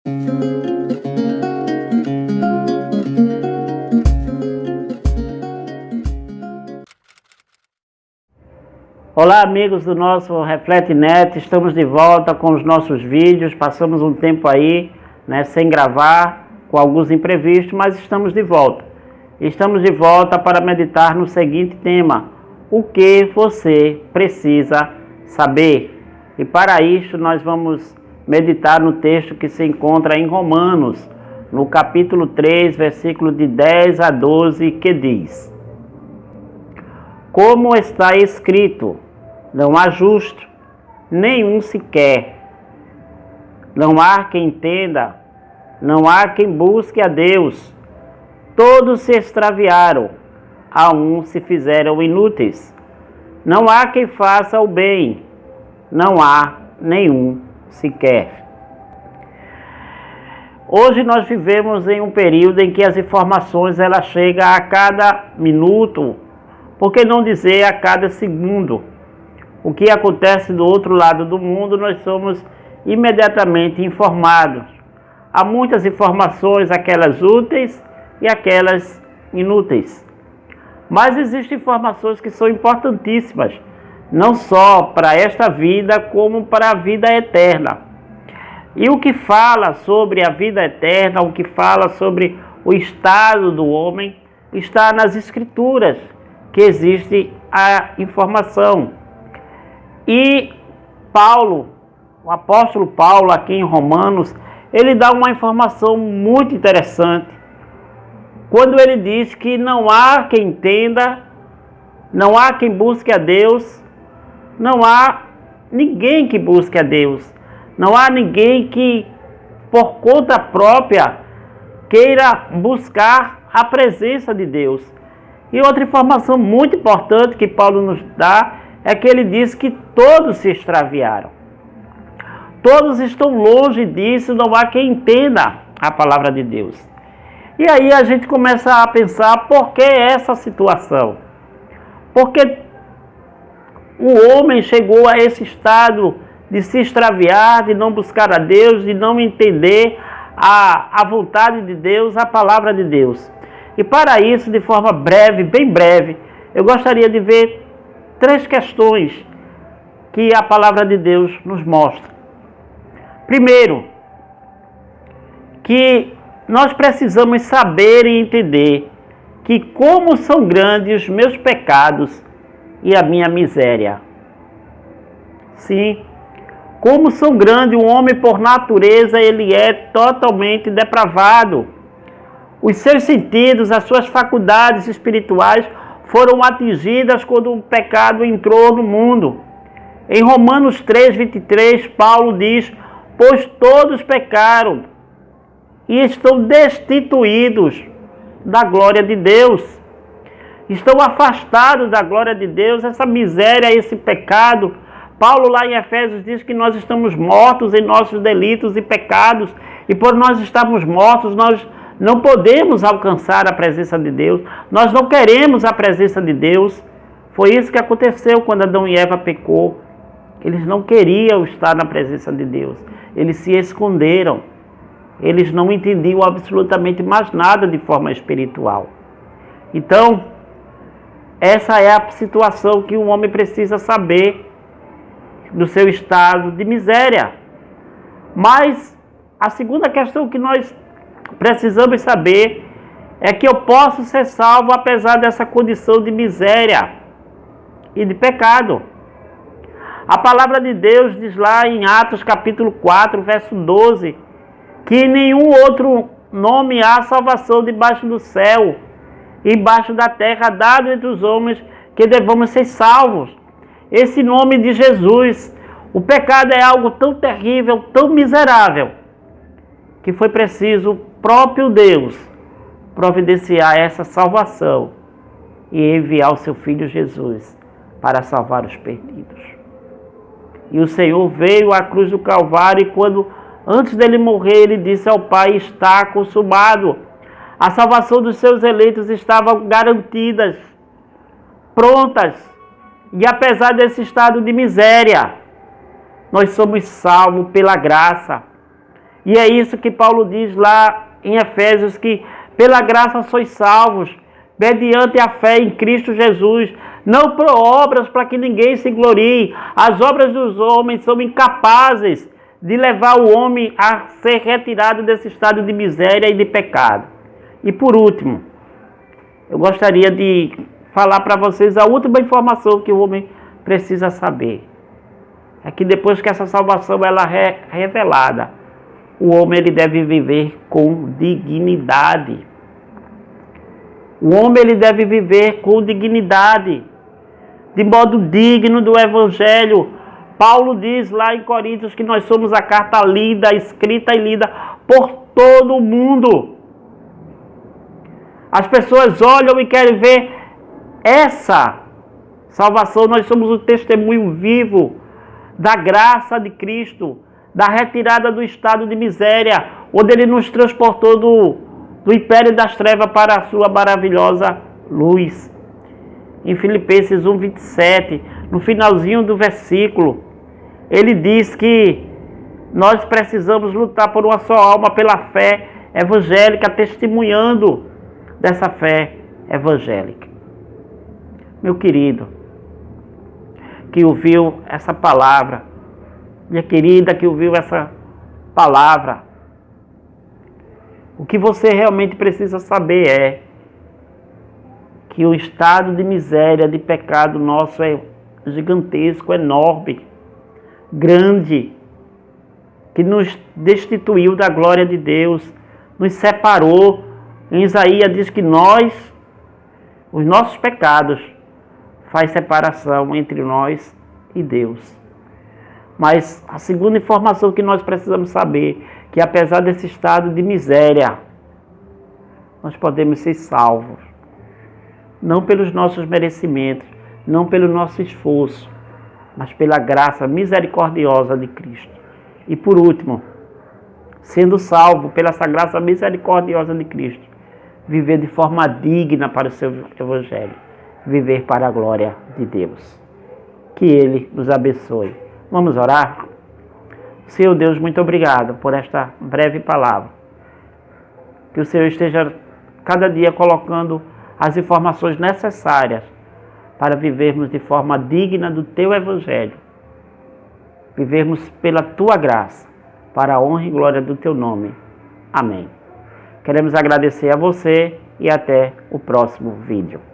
Olá, amigos do nosso Reflete Net, estamos de volta com os nossos vídeos. Passamos um tempo aí, sem gravar, com alguns imprevistos, mas estamos de volta. Estamos de volta para meditar no seguinte tema: o que você precisa saber? E para isso nós vamos meditar no texto que se encontra em Romanos, no capítulo 3, versículo de 10 a 12, que diz: como está escrito, não há justo, nenhum sequer. Não há quem entenda, não há quem busque a Deus. Todos se extraviaram, a um se fizeram inúteis. Não há quem faça o bem, não há nenhum sequer. Hoje nós vivemos em um período em que as informações elas chegam a cada minuto, por que não dizer a cada segundo. O que acontece do outro lado do mundo, nós somos imediatamente informados. Há muitas informações, aquelas úteis e aquelas inúteis. Mas existem informações que são importantíssimas, não só para esta vida, como para a vida eterna. E o que fala sobre a vida eterna, o que fala sobre o estado do homem, está nas Escrituras, que existe a informação. E Paulo, o apóstolo Paulo, aqui em Romanos, ele dá uma informação muito interessante, quando ele diz que não há quem entenda, não há quem busque a Deus, não há ninguém que busque a Deus, não há ninguém que, por conta própria, queira buscar a presença de Deus. E outra informação muito importante que Paulo nos dá é que ele diz que todos se extraviaram. Todos estão longe disso, não há quem entenda a palavra de Deus. E aí a gente começa a pensar, por que essa situação? Porque o homem chegou a esse estado de se extraviar, de não buscar a Deus, de não entender a vontade de Deus, a palavra de Deus. E para isso, de forma breve, bem breve, eu gostaria de ver 3 questões que a palavra de Deus nos mostra. Primeiro, que nós precisamos saber e entender que como são grandes os meus pecados e a minha miséria. Sim, como são grandes, o homem por natureza ele é totalmente depravado. Os seus sentidos, as suas faculdades espirituais foram atingidas quando o pecado entrou no mundo. Em Romanos 3, 23, Paulo diz: pois todos pecaram e estão destituídos da glória de Deus. Estão afastados da glória de Deus, essa miséria, esse pecado. Paulo lá em Efésios diz que nós estamos mortos em nossos delitos e pecados, e por nós estarmos mortos, nós não podemos alcançar a presença de Deus, nós não queremos a presença de Deus. Foi isso que aconteceu quando Adão e Eva pecou. Eles não queriam estar na presença de Deus, eles se esconderam, eles não entendiam absolutamente mais nada de forma espiritual. Então, essa é a situação que o homem precisa saber do seu estado de miséria. Mas a segunda questão que nós precisamos saber é que eu posso ser salvo apesar dessa condição de miséria e de pecado. A palavra de Deus diz lá em Atos capítulo 4, verso 12, que em nenhum outro nome há salvação debaixo do céu e embaixo da terra, dado entre os homens que devamos ser salvos. Esse nome de Jesus. O pecado é algo tão terrível, tão miserável, que foi preciso o próprio Deus providenciar essa salvação e enviar o seu Filho Jesus para salvar os perdidos. E o Senhor veio à cruz do Calvário e quando, antes dele morrer, ele disse ao Pai: está consumado. A salvação dos seus eleitos estava garantida, prontas. E apesar desse estado de miséria, nós somos salvos pela graça. E é isso que Paulo diz lá em Efésios, que pela graça sois salvos, mediante a fé em Cristo Jesus, não por obras para que ninguém se glorie. As obras dos homens são incapazes de levar o homem a ser retirado desse estado de miséria e de pecado. E por último, eu gostaria de falar para vocês a última informação que o homem precisa saber. É que depois que essa salvação ela é revelada, o homem ele deve viver com dignidade. O homem ele deve viver com dignidade, de modo digno do Evangelho. Paulo diz lá em Coríntios que nós somos a carta lida, escrita e lida por todo o mundo. As pessoas olham e querem ver essa salvação. Nós somos o testemunho vivo da graça de Cristo, da retirada do estado de miséria, onde Ele nos transportou do império das trevas para a sua maravilhosa luz. Em Filipenses 1:27, no finalzinho do versículo, ele diz que nós precisamos lutar por uma só alma, pela fé evangélica, testemunhando dessa fé evangélica. Meu querido, que ouviu essa palavra, minha querida que ouviu essa palavra, o que você realmente precisa saber é que o estado de miséria, de pecado nosso é gigantesco, enorme, grande, que nos destituiu da glória de Deus, nos separou. Em Isaías diz que os nossos pecados, faz separação entre nós e Deus. Mas a segunda informação que nós precisamos saber, que apesar desse estado de miséria, nós podemos ser salvos. Não pelos nossos merecimentos, não pelo nosso esforço, mas pela graça misericordiosa de Cristo. E por último, sendo salvo pela essa graça misericordiosa de Cristo, viver de forma digna para o seu Evangelho, viver para a glória de Deus. Que Ele nos abençoe. Vamos orar? Senhor Deus, muito obrigado por esta breve palavra. Que o Senhor esteja cada dia colocando as informações necessárias para vivermos de forma digna do Teu Evangelho. Vivermos pela Tua graça, para a honra e glória do Teu nome. Amém. Queremos agradecer a você e até o próximo vídeo.